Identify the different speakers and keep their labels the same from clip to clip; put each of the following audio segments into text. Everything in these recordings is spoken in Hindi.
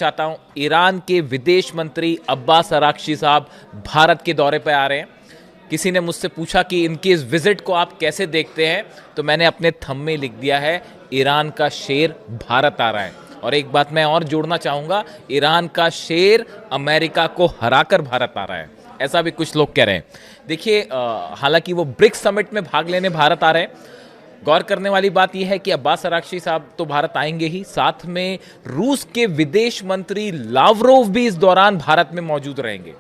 Speaker 1: चाहता हूं, ईरान के विदेश मंत्री अब्बास अराक्ची साहब भारत के दौरे पर आ रहे हैं। किसी ने मुझसे पूछा कि इनकी इस विजिट को आप कैसे देखते हैं, तो मैंने अपने थंब में लिख दिया है, ईरान का शेर भारत आ रहा है। और एक बात मैं और जोड़ना चाहूंगा, ईरान का शेर अमेरिका को हराकर भारत आ रहा है, ऐसा भी कुछ लोग कह रहे हैं। देखिए, हालांकि वो ब्रिक्स समिट में भाग लेने भारत आ रहे हैं। गौर करने वाली बात यह है कि अब्बास अराक्ची साहब तो भारत आएंगे ही, साथ में रूस के विदेश मंत्री लावरोव भी इस दौरान भारत में मौजूद रहेंगे।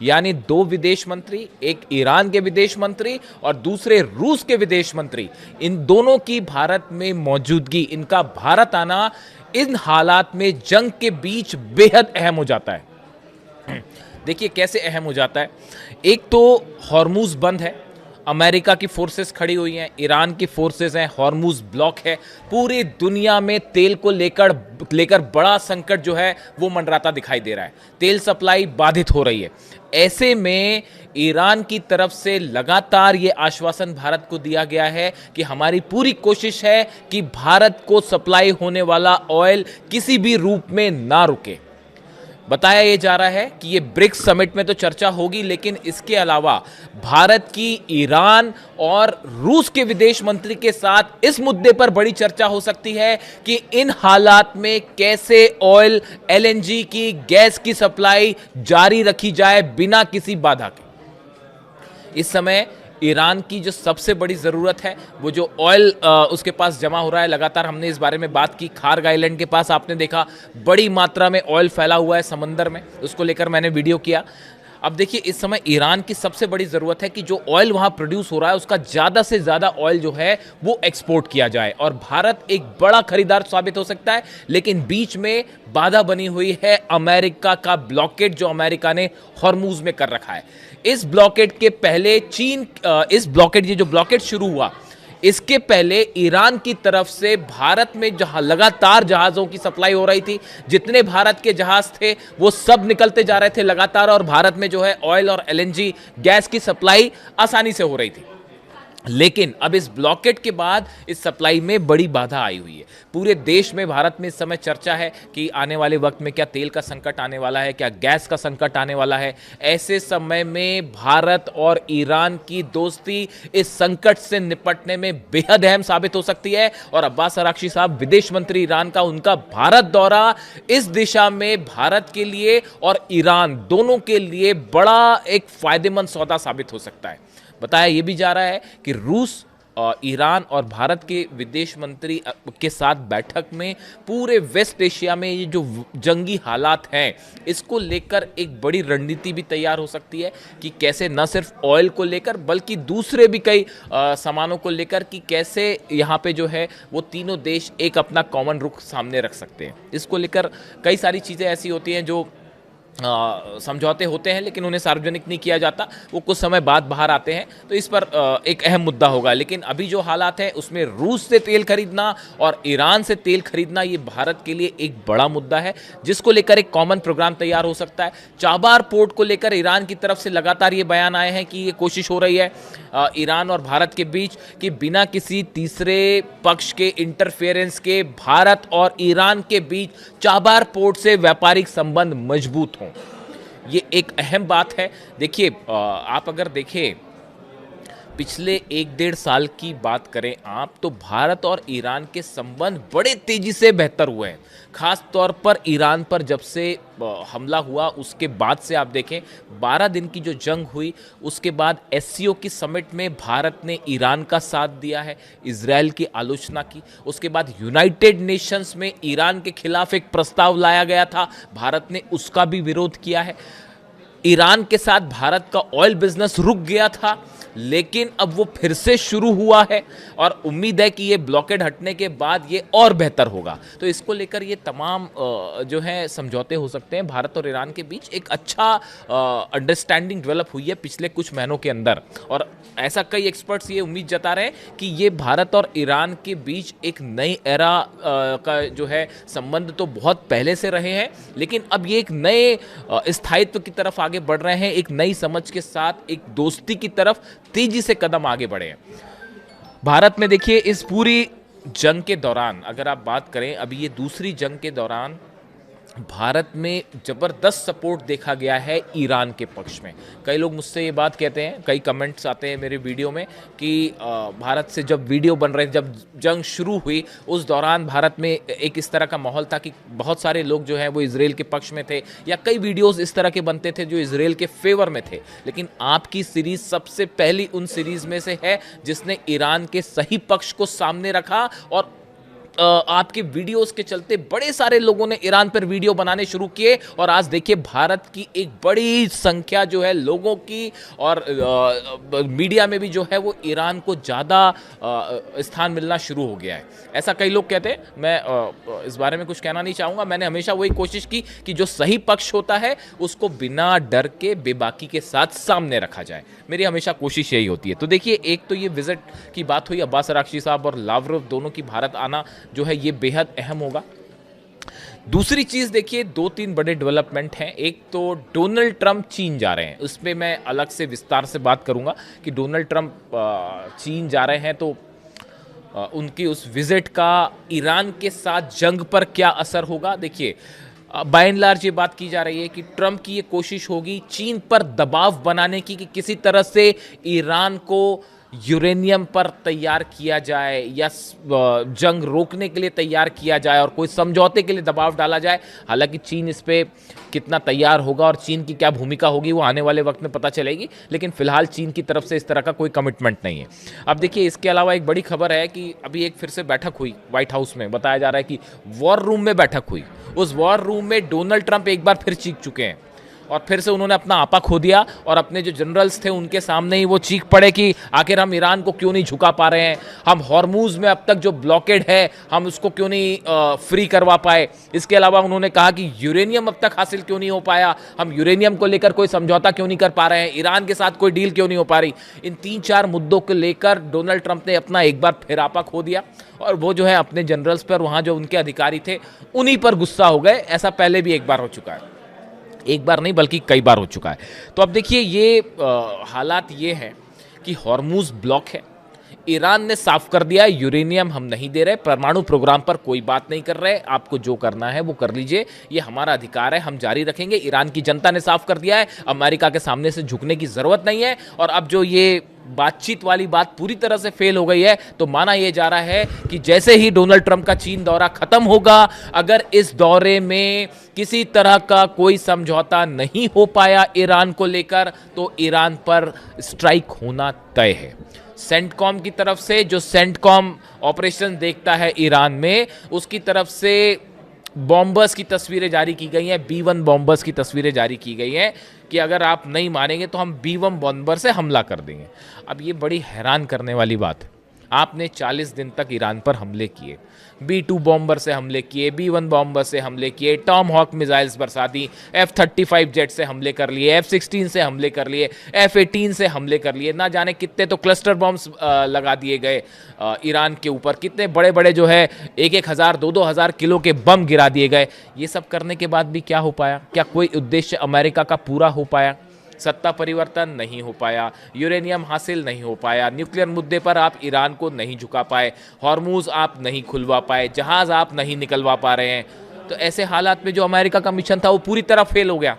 Speaker 1: यानी दो विदेश मंत्री, एक ईरान के विदेश मंत्री और दूसरे रूस के विदेश मंत्री, इन दोनों की भारत में मौजूदगी, इनका भारत आना इन हालात में जंग के बीच बेहद अहम हो जाता है। देखिए कैसे अहम हो जाता है। एक तो हॉर्मूज बंद है, अमेरिका की फोर्सेस खड़ी हुई हैं, ईरान की फोर्सेस हैं, हॉर्मूज ब्लॉक है। पूरी दुनिया में तेल को लेकर बड़ा संकट जो है वो मंडराता दिखाई दे रहा है। तेल सप्लाई बाधित हो रही है। ऐसे में ईरान की तरफ से लगातार ये आश्वासन भारत को दिया गया है कि हमारी पूरी कोशिश है कि भारत को सप्लाई होने वाला ऑयल किसी भी रूप में ना रुके। बताया यह जा रहा है कि ये ब्रिक्स समिट में तो चर्चा होगी, लेकिन इसके अलावा भारत की ईरान और रूस के विदेश मंत्री के साथ इस मुद्दे पर बड़ी चर्चा हो सकती है कि इन हालात में कैसे ऑयल, एलएनजी की, गैस की सप्लाई जारी रखी जाए बिना किसी बाधा के। इस समय ईरान की जो सबसे बड़ी ज़रूरत है वो जो ऑयल उसके पास जमा हो रहा है। लगातार हमने इस बारे में बात की। खार्ग आइलैंड के पास आपने देखा बड़ी मात्रा में ऑयल फैला हुआ है समंदर में, उसको लेकर मैंने वीडियो किया। अब देखिए, इस समय ईरान की सबसे बड़ी ज़रूरत है कि जो ऑयल वहाँ प्रोड्यूस हो रहा है उसका ज़्यादा से ज़्यादा ऑयल जो है वो एक्सपोर्ट किया जाए, और भारत एक बड़ा खरीदार साबित हो सकता है। लेकिन बीच में बाधा बनी हुई है अमेरिका का ब्लॉकेट, जो अमेरिका ने हॉर्मूज में कर रखा है। इस ब्लॉकेट के पहले ये जो ब्लॉकेट शुरू हुआ, इसके पहले ईरान की तरफ से भारत में जहां लगातार जहाज़ों की सप्लाई हो रही थी, जितने भारत के जहाज थे वो सब निकलते जा रहे थे लगातार, और भारत में जो है ऑयल और एलएनजी गैस की सप्लाई आसानी से हो रही थी। लेकिन अब इस ब्लॉकेट के बाद इस सप्लाई में बड़ी बाधा आई हुई है। पूरे देश में, भारत में इस समय चर्चा है कि आने वाले वक्त में क्या तेल का संकट आने वाला है, क्या गैस का संकट आने वाला है। ऐसे समय में भारत और ईरान की दोस्ती इस संकट से निपटने में बेहद अहम साबित हो सकती है। और अब्बास अराक्ची साहब, विदेश मंत्री ईरान का, उनका भारत दौरा इस दिशा में भारत के लिए और ईरान दोनों के लिए बड़ा एक फायदेमंद सौदा साबित हो सकता है। बताया यह भी जा रहा है कि रूस, ईरान और भारत के विदेश मंत्री के साथ बैठक में पूरे वेस्ट एशिया में ये जो जंगी हालात हैं, इसको लेकर एक बड़ी रणनीति भी तैयार हो सकती है कि कैसे न सिर्फ ऑयल को लेकर बल्कि दूसरे भी कई सामानों को लेकर कि कैसे यहाँ पे जो है वो तीनों देश एक अपना कॉमन रुख सामने रख सकते हैं। इसको लेकर कई सारी चीज़ें ऐसी होती हैं जो समझौते होते हैं लेकिन उन्हें सार्वजनिक नहीं किया जाता, वो कुछ समय बाद बाहर आते हैं, तो इस पर एक अहम मुद्दा होगा। लेकिन अभी जो हालात हैं उसमें रूस से तेल खरीदना और ईरान से तेल खरीदना, ये भारत के लिए एक बड़ा मुद्दा है, जिसको लेकर एक कॉमन प्रोग्राम तैयार हो सकता है। चाबार पोर्ट को लेकर ईरान की तरफ से लगातार ये बयान आए हैं कि ये कोशिश हो रही है ईरान और भारत के बीच कि बिना किसी तीसरे पक्ष के इंटरफेरेंस के भारत और ईरान के बीच चाबार पोर्ट से व्यापारिक संबंध मजबूत हों। ये एक अहम बात है। देखिए, आप अगर देखें पिछले 1-1.5 साल की बात करें आप, तो भारत और ईरान के संबंध बड़े तेजी से बेहतर हुए हैं। खास तौर पर ईरान पर जब से हमला हुआ उसके बाद से आप देखें, 12 दिन की जो जंग हुई उसके बाद एससीओ की समिट में भारत ने ईरान का साथ दिया है, इजराइल की आलोचना की। उसके बाद यूनाइटेड नेशंस में ईरान के खिलाफ एक प्रस्ताव लाया गया था, भारत ने उसका भी विरोध किया है। ईरान के साथ भारत का ऑयल बिजनेस रुक गया था, लेकिन अब वो फिर से शुरू हुआ है और उम्मीद है कि ये ब्लॉकेड हटने के बाद ये और बेहतर होगा। तो इसको लेकर ये तमाम जो है समझौते हो सकते हैं। भारत और ईरान के बीच एक अच्छा अंडरस्टैंडिंग डेवलप हुई है पिछले कुछ महीनों के अंदर, और ऐसा कई एक्सपर्ट्स ये उम्मीद जता रहे हैं कि ये भारत और ईरान के बीच एक नई एरा का जो है संबंध तो बहुत पहले से रहे हैं, लेकिन अब ये एक नए स्थायित्व की तरफ आगे बढ़ रहे हैं, एक नई समझ के साथ एक दोस्ती की तरफ तेजी से कदम आगे बढ़े हैं। भारत में देखिए, इस पूरी जंग के दौरान अगर आप बात करें, अभी ये दूसरी जंग के दौरान भारत में ज़बरदस्त सपोर्ट देखा गया है ईरान के पक्ष में। कई लोग मुझसे ये बात कहते हैं, कई कमेंट्स आते हैं मेरे वीडियो में कि भारत से जब वीडियो बन रहे, जब जंग शुरू हुई उस दौरान भारत में एक इस तरह का माहौल था कि बहुत सारे लोग जो हैं वो इजराइल के पक्ष में थे, या कई वीडियोस इस तरह के बनते थे जो इजराइल के फेवर में थे। लेकिन आपकी सीरीज सबसे पहली उन सीरीज में से है जिसने ईरान के सही पक्ष को सामने रखा, और आपके वीडियोस के चलते बड़े सारे लोगों ने ईरान पर वीडियो बनाने शुरू किए, और आज देखिए भारत की एक बड़ी संख्या जो है लोगों की, और मीडिया में भी जो है वो ईरान को ज़्यादा स्थान मिलना शुरू हो गया है, ऐसा कई लोग कहते हैं। मैं इस बारे में कुछ कहना नहीं चाहूँगा। मैंने हमेशा वही कोशिश की कि जो सही पक्ष होता है उसको बिना डर के बेबाकी के साथ सामने रखा जाए, मेरी हमेशा कोशिश यही होती है। तो देखिए, एक तो ये विजिट की बात हुई, अब्बास अरागची साहब और लावरोव दोनों की भारत आना जो है ये बेहद अहम होगा। दूसरी चीज देखिए, दो तीन बड़े डेवलपमेंट हैं। एक तो डोनाल्ड ट्रंप चीन जा रहे हैं, उसमें मैं अलग से विस्तार से बात करूंगा कि डोनाल्ड ट्रंप चीन जा रहे हैं तो उनकी उस विजिट का ईरान के साथ जंग पर क्या असर होगा। देखिए, बाय एंड लार्ज ये बात की जा रही है कि ट्रंप की ये कोशिश होगी चीन पर दबाव बनाने की कि किसी तरह से ईरान को यूरेनियम पर तैयार किया जाए या जंग रोकने के लिए तैयार किया जाए और कोई समझौते के लिए दबाव डाला जाए। हालांकि चीन इस पे कितना तैयार होगा और चीन की क्या भूमिका होगी वो आने वाले वक्त में पता चलेगी, लेकिन फिलहाल चीन की तरफ से इस तरह का कोई कमिटमेंट नहीं है। अब देखिए, इसके अलावा एक बड़ी खबर है कि अभी एक फिर से बैठक हुई व्हाइट हाउस में, बताया जा रहा है कि वॉर रूम में बैठक हुई। उस वॉर रूम में डोनाल्ड ट्रंप एक बार फिर चीख चुके हैं और फिर से उन्होंने अपना आपा खो दिया, और अपने जो जनरल्स थे उनके सामने ही वो चीख पड़े कि आखिर हम ईरान को क्यों नहीं झुका पा रहे हैं, हम हॉर्मूज में अब तक जो ब्लॉकेड है हम उसको क्यों नहीं फ्री करवा पाए। इसके अलावा उन्होंने कहा कि यूरेनियम अब तक हासिल क्यों नहीं हो पाया, हम यूरेनियम को लेकर कोई समझौता क्यों नहीं कर पा रहे हैं, ईरान के साथ कोई डील क्यों नहीं हो पा रही। इन 3-4 मुद्दों को लेकर डोनाल्ड ट्रंप ने अपना एक बार फिर आपा खो दिया, और वो जो है अपने जनरल्स पर, वहाँ जो उनके अधिकारी थे उन्हीं पर गुस्सा हो गए। ऐसा पहले भी एक बार हो चुका है, एक बार नहीं बल्कि कई बार हो चुका है। तो अब देखिए, ये हालात ये हैं कि हॉर्मूज ब्लॉक है, ईरान ने साफ कर दिया यूरेनियम हम नहीं दे रहे, परमाणु प्रोग्राम पर कोई बात नहीं कर रहे, आपको जो करना है वो कर लीजिए, ये हमारा अधिकार है, हम जारी रखेंगे। ईरान की जनता ने साफ कर दिया है, अमेरिका के सामने से झुकने की जरूरत नहीं है। और अब जो ये बातचीत वाली बात पूरी तरह से फेल हो गई है, तो माना यह जा रहा है कि जैसे ही डोनाल्ड ट्रंप का चीन दौरा खत्म होगा, अगर इस दौरे में किसी तरह का कोई समझौता नहीं हो पाया ईरान को लेकर, तो ईरान पर स्ट्राइक होना तय है। सेंटकॉम की तरफ से, जो सेंटकॉम ऑपरेशन देखता है ईरान में, उसकी तरफ से बॉम्बर्स की तस्वीरें जारी की गई हैं, B-1 बॉम्बर्स की तस्वीरें जारी की गई हैं कि अगर आप नहीं मानेंगे तो हम B-1 बॉम्बर से हमला कर देंगे। अब ये बड़ी हैरान करने वाली बात है, आपने 40 दिन तक ईरान पर हमले किए, B-2 बॉम्बर से हमले किए, B-1 बॉम्बर से हमले किए, टॉम हॉक मिसाइल्स बरसा दी, F-35 जेट से हमले कर लिए, F-16 से हमले कर लिए, F-18 से हमले कर लिए, ना जाने कितने तो क्लस्टर बॉम्ब्स लगा दिए गए ईरान के ऊपर, कितने बड़े बड़े जो है 1-1 हज़ार 2-2 हज़ार किलो के बम गिरा दिए गए। ये सब करने के बाद भी क्या हो पाया? क्या कोई उद्देश्य अमेरिका का पूरा हो पाया? सत्ता परिवर्तन नहीं हो पाया, यूरेनियम हासिल नहीं हो पाया, न्यूक्लियर मुद्दे पर आप ईरान को नहीं झुका पाए, हॉर्मूज आप नहीं खुलवा पाए, जहाज आप नहीं निकलवा पा रहे हैं। तो ऐसे हालात में जो अमेरिका का मिशन था वो पूरी तरह फेल हो गया।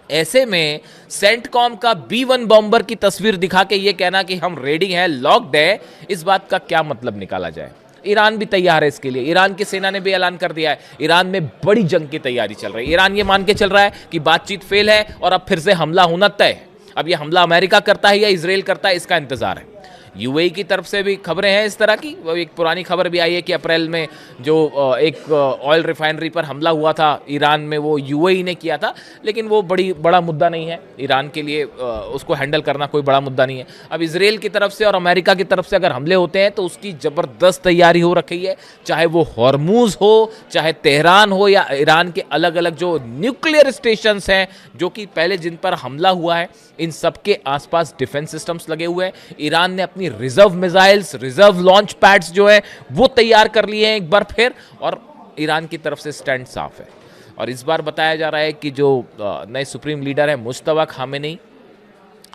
Speaker 1: ऐसे में सेंटकॉम का B-1 बॉम्बर की तस्वीर दिखा के ये कहना कि हम रेडी हैं, लॉक्ड है, इस बात का क्या मतलब निकाला जाए? ईरान भी तैयार है इसके लिए, ईरान की सेना ने भी ऐलान कर दिया है, ईरान में बड़ी जंग की तैयारी चल रही है। ईरान ये मान के चल रहा है कि बातचीत फेल है और अब फिर से हमला होना तय है। अब ये हमला अमेरिका करता है या इजराइल करता है, इसका इंतजार है। यूएई की तरफ से भी खबरें हैं इस तरह की, एक पुरानी खबर भी आई है कि अप्रैल में जो एक ऑयल रिफाइनरी पर हमला हुआ था ईरान में, वो यूएई ने किया था, लेकिन वो बड़ा मुद्दा नहीं है ईरान के लिए, उसको हैंडल करना कोई बड़ा मुद्दा नहीं है। अब इजराइल की तरफ से और अमेरिका की तरफ से अगर हमले होते हैं तो उसकी ज़बरदस्त तैयारी हो रखी है, चाहे वो हॉर्मूज हो, चाहे तेहरान हो, या ईरान के अलग अलग जो न्यूक्लियर स्टेशंस हैं जो कि पहले जिन पर हमला हुआ है, इन सब के आसपास डिफेंस सिस्टम्स लगे हुए हैं। ईरान ने अपनी reserve missiles, reserve launch pads जो है वो तैयार कर लिए हैं एक बार फिर, और ईरान की तरफ से स्टैंड साफ है। और इस बार बताया जा रहा है कि जो नए सुप्रीम लीडर है मुश्तबा खामेनी,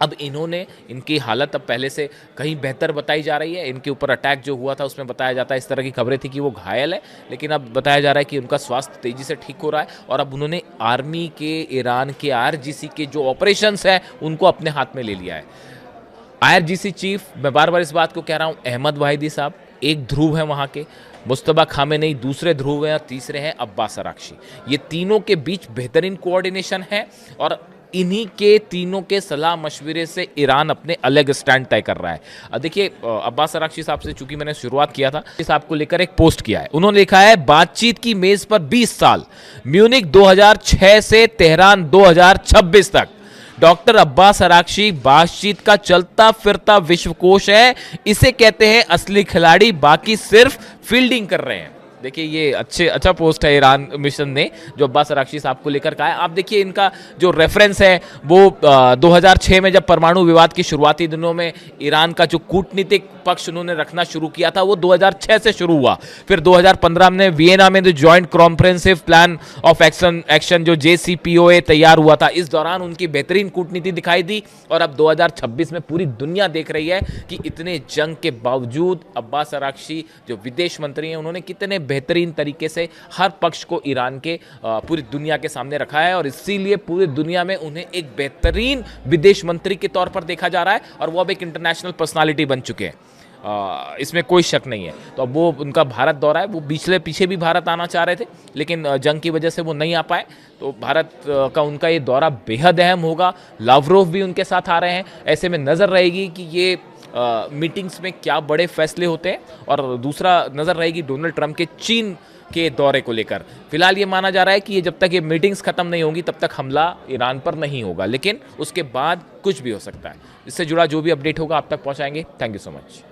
Speaker 1: अब इन्होंने इनकी हालत अब पहले से कहीं बेहतर बताई जा रही है। इनके ऊपर अटैक जो हुआ था उसमें बताया जाता है, इस तरह की खबरें थी कि वो घायल है, लेकिन अब बताया जा रहा है कि उनका स्वास्थ्य तेज़ी से ठीक हो रहा है और अब उन्होंने आर्मी के, ईरान के आईआरजीसी के जो ऑपरेशंस हैं उनको अपने हाथ में ले लिया है। आईआरजीसी चीफ, मैं बार बार इस बात को कह रहा हूँ, अहमद वाहिदी साहब एक ध्रुव है वहाँ के, मुस्तबा खामेनेई दूसरे ध्रुव हैं और तीसरे हैं अब्बास अराक्ची। ये तीनों के बीच बेहतरीन कोऑर्डिनेशन है और इन्हीं के तीनों के सलाह मशवरे से ईरान अपने अलग स्टैंड तय कर रहा है। अब देखिए, अब्बास अराक्ची साहब से चूंकि मैंने शुरुआत किया था, इस आपको लेकर एक पोस्ट किया है। उन्होंने लिखा है, बातचीत की मेज पर 20 साल, म्यूनिक 2006 से तेहरान 2026 तक। डॉक्टर अब्बास अराक्ची बातचीत का चलता फिरता विश्वकोश है। इसे कहते हैं असली खिलाड़ी, बाकी सिर्फ फील्डिंग कर रहे हैं। देखिए, ये अच्छा पोस्ट है ईरान मिशन ने जो अब्बास अराक्ची साहब को लेकर कहा है। आप देखिए, इनका जो रेफरेंस है वो 2006 में जब परमाणु विवाद की शुरुआती दिनों में ईरान का जो कूटनीतिक पक्ष उन्होंने रखना शुरू किया था वो 2006 से शुरू हुआ। फिर 2015 में वियना में जो joint comprehensive plan of action जो JCPOA तैयार हुआ था, इस दौरान उनकी बेहतरीन कूटनीति दिखाई दी। और अब 2026 में पूरी दुनिया देख रही है कि इतने जंग के बावजूद अब्बास अराक्ची जो विदेश मंत्री हैं, उन्होंने कितने बेहतरीन तरीके से हर पक्ष को ईरान के पूरी दुनिया के सामने रखा है और इसीलिए पूरी दुनिया में उन्हें एक बेहतरीन विदेश मंत्री के तौर पर देखा जा रहा है और वो अब एक इंटरनेशनल पर्सनालिटी बन चुके हैं। इसमें कोई शक नहीं है। तो अब वो उनका भारत दौरा है, वो पीछे भी भारत आना चाह रहे थे, लेकिन जंग की वजह से वो नहीं आ पाए। तो भारत का उनका ये दौरा बेहद अहम होगा। लावरोव भी उनके साथ आ रहे हैं। ऐसे में नज़र रहेगी कि ये मीटिंग्स में क्या बड़े फैसले होते हैं। और दूसरा नज़र रहेगी डोनाल्ड ट्रंप के चीन के दौरे को लेकर। फिलहाल ये माना जा रहा है कि ये जब तक ये मीटिंग्स खत्म नहीं होंगी तब तक हमला ईरान पर नहीं होगा, लेकिन उसके बाद कुछ भी हो सकता है। इससे जुड़ा जो भी अपडेट होगा आप तक पहुंचाएंगे। Thank you so much.